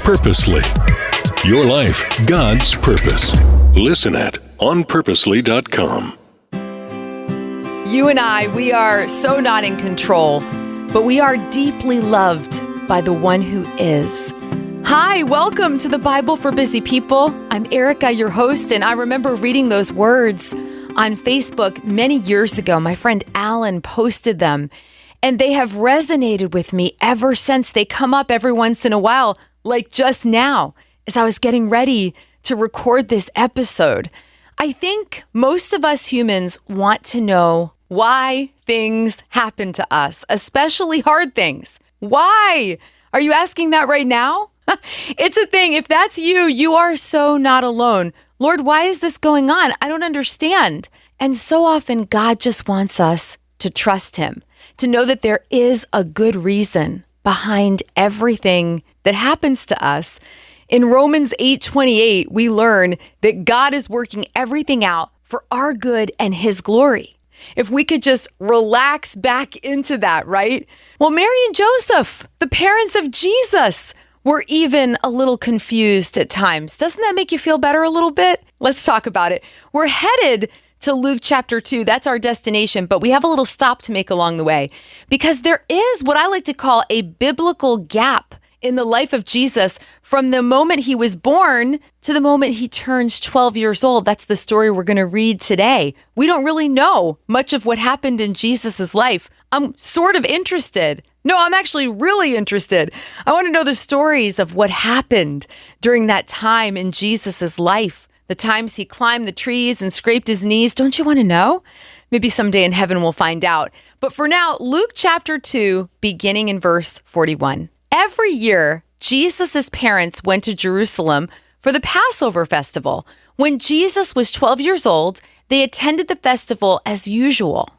Purposely. Your life, God's purpose. Listen at onpurposely.com. You and I, we are so not in control, but we are deeply loved by the one who is. Hi, welcome to the Bible for Busy People. I'm Erica, your host, and I remember reading those words on Facebook many years ago. My friend Alan posted them, and they have resonated with me ever since. They come up every once in a while, like just now, as I was getting ready to record this episode. I think most of us humans want to know why things happen to us, especially hard things. Why? Are you asking that right now? It's a thing. If that's you, you are so not alone. Lord, why is this going on? I don't understand. And so often God just wants us to trust him, to know that there is a good reason behind everything that happens to us. In Romans 8:28, we learn that God is working everything out for our good and his glory. If we could just relax back into that, right? Well, Mary and Joseph, the parents of Jesus, were even a little confused at times. Doesn't that make you feel better a little bit? Let's talk about it. We're headed to Luke chapter 2. That's our destination, but we have a little stop to make along the way because there is what I like to call a biblical gap in the life of Jesus from the moment he was born to the moment he turns 12 years old. That's the story we're going to read today. We don't really know much of what happened in Jesus's life. I'm sort of interested. No, I'm actually really interested. I want to know the stories of what happened during that time in Jesus's life, the times he climbed the trees and scraped his knees. Don't you want to know? Maybe someday in heaven we'll find out. But for now, Luke chapter 2, beginning in verse 41. Every year, Jesus' parents went to Jerusalem for the Passover festival. When Jesus was 12 years old, they attended the festival as usual.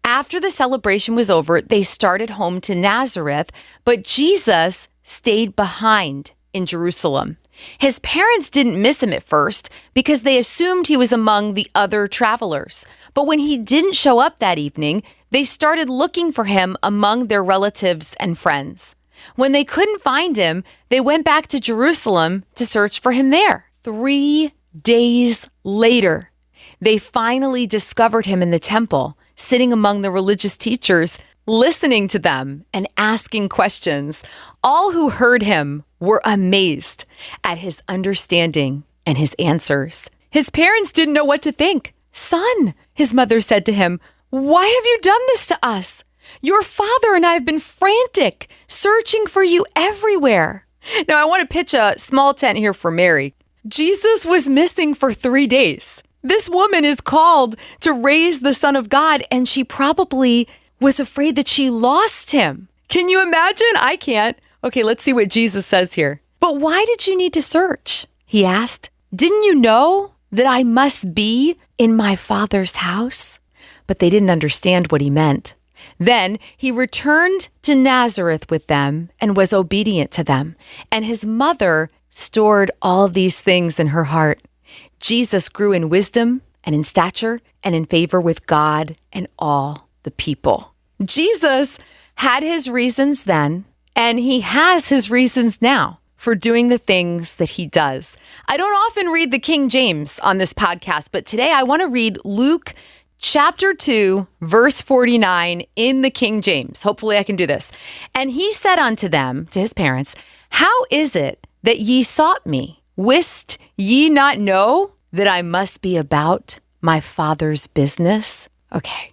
After the celebration was over, they started home to Nazareth, but Jesus stayed behind in Jerusalem. His parents didn't miss him at first because they assumed he was among the other travelers. But when he didn't show up that evening, they started looking for him among their relatives and friends. When they couldn't find him, they went back to Jerusalem to search for him there. 3 days later, they finally discovered him in the temple, sitting among the religious teachers, listening to them and asking questions. All who heard him were amazed at his understanding and his answers. His parents didn't know what to think. "Son," his mother said to him, "why have you done this to us? Your father and I have been frantic, searching for you everywhere." Now, I want to pitch a small tent here for Mary. Jesus was missing for 3 days. This woman is called to raise the Son of God, and she probably was afraid that she lost him. Can you imagine? I can't. Okay, let's see what Jesus says here. "But why did you need to search?" he asked. "Didn't you know that I must be in my Father's house?" But they didn't understand what he meant. Then he returned to Nazareth with them and was obedient to them. And his mother stored all these things in her heart. Jesus grew in wisdom and in stature and in favor with God and all the people. Jesus had his reasons then, and he has his reasons now for doing the things that he does. I don't often read the King James on this podcast, but today I want to read Luke chapter 2, verse 49 in the King James. Hopefully I can do this. "And he said unto them," to his parents, "How is it that ye sought me? Wist ye not know that I must be about my Father's business?" Okay.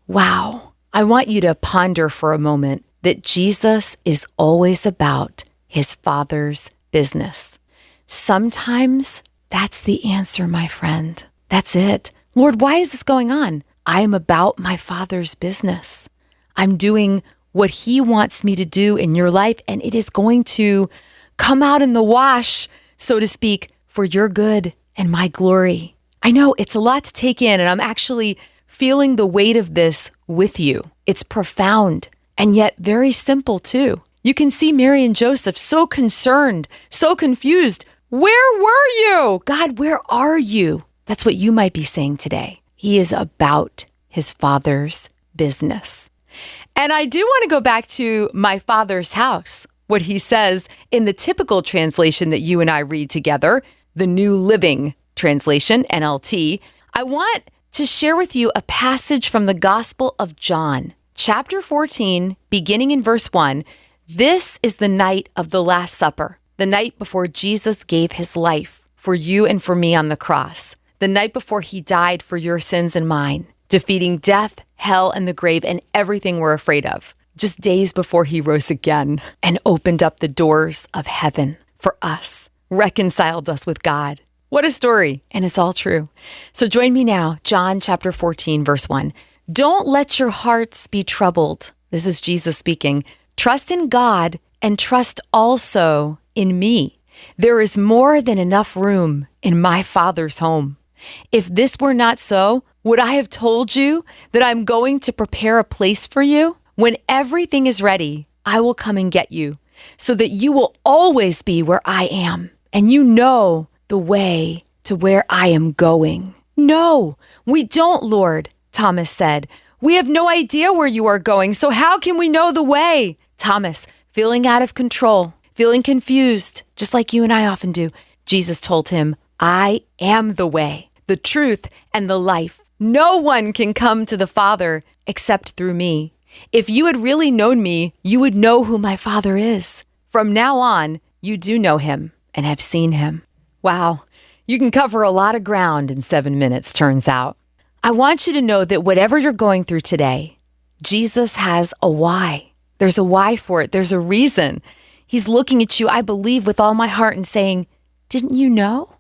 Wow. I want you to ponder for a moment that Jesus is always about his Father's business. Sometimes that's the answer, my friend. That's it. Lord, why is this going on? I am about my Father's business. I'm doing what he wants me to do in your life, and it is going to come out in the wash, so to speak, for your good and my glory. I know it's a lot to take in, and I'm actually feeling the weight of this with you. It's profound and yet very simple too. You can see Mary and Joseph so concerned, so confused. Where were you? God, where are you? That's what you might be saying today. He is about his Father's business. And I do want to go back to my Father's house. what he says in the typical translation that you and I read together, the New Living Translation, NLT, I want to share with you a passage from the Gospel of John, chapter 14, beginning in verse 1. This is the night of the Last Supper, the night before Jesus gave his life for you and for me on the cross, the night before he died for your sins and mine, defeating death, hell, and the grave and everything we're afraid of, just days before he rose again and opened up the doors of heaven for us, reconciled us with God. What a story, and it's all true. So join me now, John chapter 14, verse 1. Don't let your hearts be troubled. This is Jesus speaking. Trust in God and trust also in me. There is more than enough room in my Father's home. If this were not so, would I have told you that I'm going to prepare a place for you? When everything is ready, I will come and get you, so that you will always be where I am, and you know the way to where I am going. No, we don't, Lord, Thomas said. We have no idea where you are going, so how can we know the way? Thomas, feeling out of control, feeling confused, just like you and I often do, Jesus told him, I am the way, the truth, and the life. No one can come to the Father except through me. If you had really known me, you would know who my Father is. From now on, you do know him and have seen him. Wow, you can cover a lot of ground in 7 minutes, turns out. I want you to know that whatever you're going through today, Jesus has a why. There's a why for it. There's a reason. He's looking at you, I believe, with all my heart and saying, didn't you know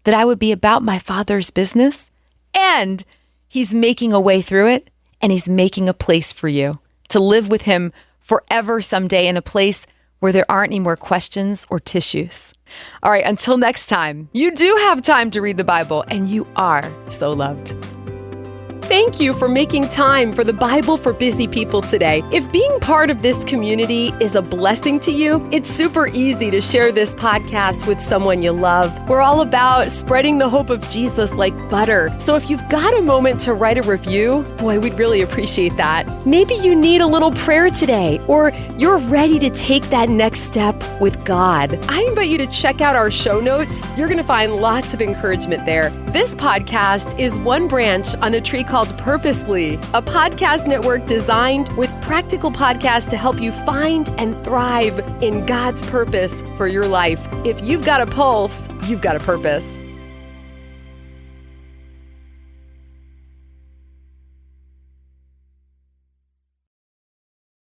that I would be about my Father's business? And he's making a way through it. And he's making a place for you to live with him forever someday in a place where there aren't any more questions or tissues. All right, until next time, you do have time to read the Bible, and you are so loved. Thank you for making time for the Bible for Busy People today. If being part of this community is a blessing to you, it's super easy to share this podcast with someone you love. We're all about spreading the hope of Jesus like butter. So if you've got a moment to write a review, boy, we'd really appreciate that. Maybe you need a little prayer today, or you're ready to take that next step with God. I invite you to check out our show notes. You're going to find lots of encouragement there. This podcast is one branch on a tree called Purposely, a podcast network designed with practical podcasts to help you find and thrive in God's purpose for your life. If you've got a pulse, you've got a purpose.